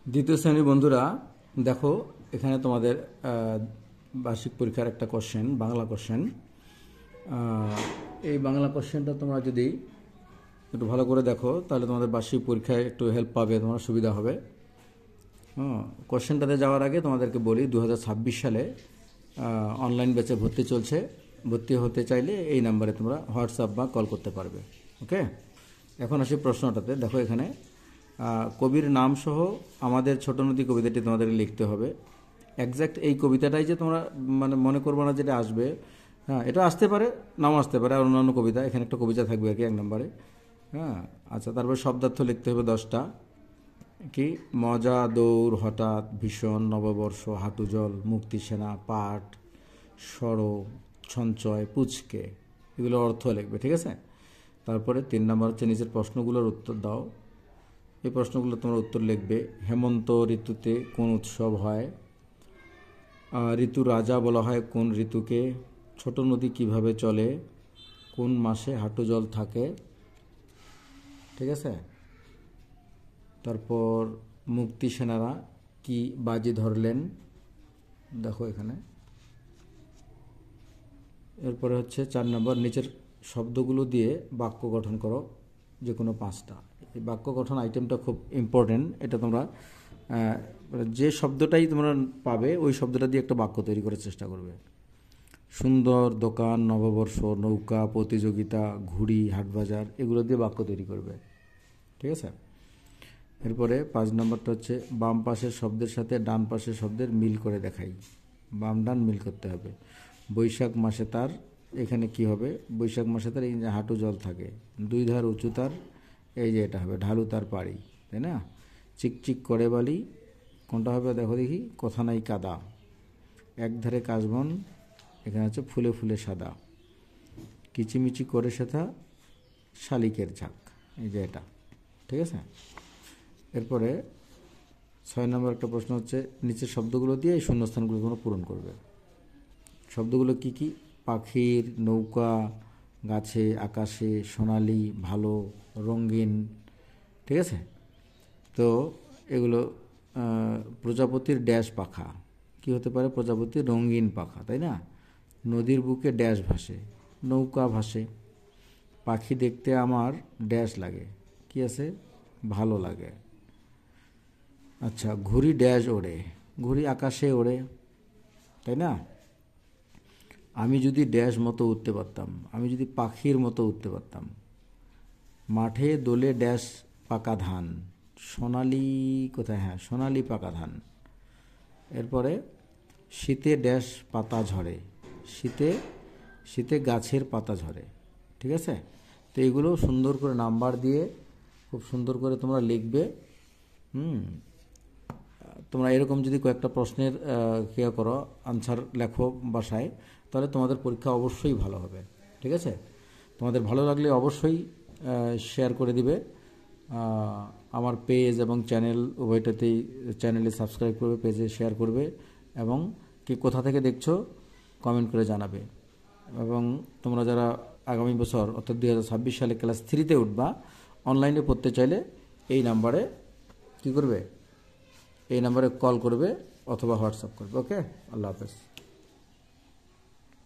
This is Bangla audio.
দ্বিতীয় শ্রেণীর বন্ধুরা দেখো, এখানে তোমাদের বার্ষিক পরীক্ষার একটা কোশ্চেন, বাংলা কোশ্চেন। এই বাংলা কোশ্চেনটা তোমরা যদি একটু ভালো করে দেখো তাহলে তোমাদের বার্ষিক পরীক্ষায় একটু হেল্প পাবে, তোমার সুবিধা হবে। কোশ্চেনটাতে যাওয়ার আগে তোমাদেরকে বলি, 2026 সালে অনলাইন ব্যাচে ভর্তি চলছে। ভর্তি হতে চাইলে এই নাম্বারে তোমরা হোয়াটসঅ্যাপ বা কল করতে পারবে। ওকে, এখন আসি প্রশ্নটাতে। দেখো, এখানে কবির নাম সহ আমাদের ছোট নদী কবিতাটি তোমাদেরকে লিখতে হবে। একজ্যাক্ট এই কবিতাটাই যে তোমরা মানে মনে করবো না যেটা আসবে, হ্যাঁ এটা আসতে পারে, নাও আসতে পারে, আর অন্যান্য কবিতা, এখানে একটা কবিতা থাকবে আর কি 1 নম্বরে। হ্যাঁ আচ্ছা, তারপরে শব্দার্থ লিখতে হবে 10টা। কি মজা, দৌড়, হঠাৎ, ভীষণ, নববর্ষ, হাঁটু জল, মুক্তিসেনা, পাঠ, সড়ো, সঞ্চয়, পুচকে, এগুলো অর্থ লিখবে। ঠিক আছে। তারপরে 3 নম্বর হচ্ছে নিচের প্রশ্নগুলোর উত্তর দাও। এই প্রশ্নগুলো তোমরা উত্তর লিখবে। হেমন্ত ঋতুতে কোন উৎসব হয়? ঋতু রাজা বলা হয় কোন ঋতুকে? ছোট নদী কিভাবে চলে? কোন মাসে হাঁটু জল থাকে? ঠিক আছে। তারপর মুক্তি সেনারা কি বাজি ধরলেন? দেখো এখানে। এরপরে হচ্ছে 4 নম্বর, নিচের শব্দগুলো দিয়ে বাক্য গঠন করো, যে কোনো 5টা। এই বাক্য গঠন আইটেমটা খুব ইম্পর্টেন্ট। এটা তোমরা যে শব্দটাই তোমরা পাবে ওই শব্দটা দিয়ে একটা বাক্য তৈরি করার চেষ্টা করবে। সুন্দর, দোকান, নববর্ষ, নৌকা, প্রতিযোগিতা, ঘুড়ি, হাটবাজার, এগুলো দিয়ে বাক্য তৈরি করবে। ঠিক আছে। এরপরে 5 নম্বরটা হচ্ছে বাম পাশের শব্দের সাথে ডান পাশের শব্দের মিল করে দেখাই। বাম ডান মিল করতে হবে। বৈশাখ মাসে তার, এখানে কি হবে? বৈশাখ মাসে তার এই যে হাঁটু জল থাকে। 2 ধার উঁচু তার, এই যে এটা হবে ঢালু তার পাড়ি, তাই না? চিকচিক করে বালি, কোনটা হবে দেখো দেখি? কথা নাই কাদা। একধারে কাশবন, এখানে হচ্ছে ফুলে ফুলে সাদা। কিচিমিচি করে সেথা, শালিকের ঝাঁক, এই যে এটা। ঠিক আছে। এরপরে 6 নম্বর একটা প্রশ্ন হচ্ছে নিচের শব্দগুলো দিয়ে এই শূন্যস্থানগুলো তোমরা পূরণ করবে। শব্দগুলো কি কি? পাখির, নৌকা, গাছে, আকাশে, সোনালি, ভালো, রঙিন। ঠিক আছে। তো এগুলো প্রজাপতির ড্যাশ পাখা, কি হতে পারে? প্রজাপতির রঙিন পাখা, তাই না? নদীর বুকে ড্যাশ ভাসে, নৌকা ভাসে। পাখি দেখতে আমার ড্যাশ লাগে, কি আছে? ভালো লাগে। আচ্ছা, ঘুড়ি ড্যাশ ওড়ে, ঘুড়ি আকাশে ওড়ে, তাই না? আমি যদি ড্যাশ মতো উঠতে পারতাম, আমি যদি পাখির মতো উঠতে পারতাম। মাঠে দোলে ড্যাশ পাকা ধান, সোনালি, কোথায়? হ্যাঁ, সোনালি পাকা ধান। এরপরে শীতে ড্যাশ পাতা ঝরে, শীতে শীতে গাছের পাতা ঝরে। ঠিক আছে। তো এইগুলো সুন্দর করে নাম্বার দিয়ে খুব সুন্দর করে তোমরা লিখবে। তোমরা এরকম যদি কয়েকটা প্রশ্নের ক্রিয়া করো, আনসার লেখো বাসায়, তাহলে তোমাদের পরীক্ষা অবশ্যই ভালো হবে। ঠিক আছে। তোমাদের ভালো লাগলে অবশ্যই শেয়ার করে দিবে। আমার পেজ এবং চ্যানেল উভয়টাতেই, চ্যানেলে সাবস্ক্রাইব করবে, পেজে শেয়ার করবে, এবং কি কোথা থেকে দেখছো কমেন্ট করে জানাবে। এবং তোমরা যারা আগামী বছর অর্থাৎ 2026 সালে ক্লাস 3-তে উঠবা, অনলাইনে পড়তে চাইলে এই নাম্বারে কী করবে? এই নাম্বারে কল করবে অথবা হোয়াটসঅ্যাপ করবে। ওকে, আল্লাহ হাফেজ।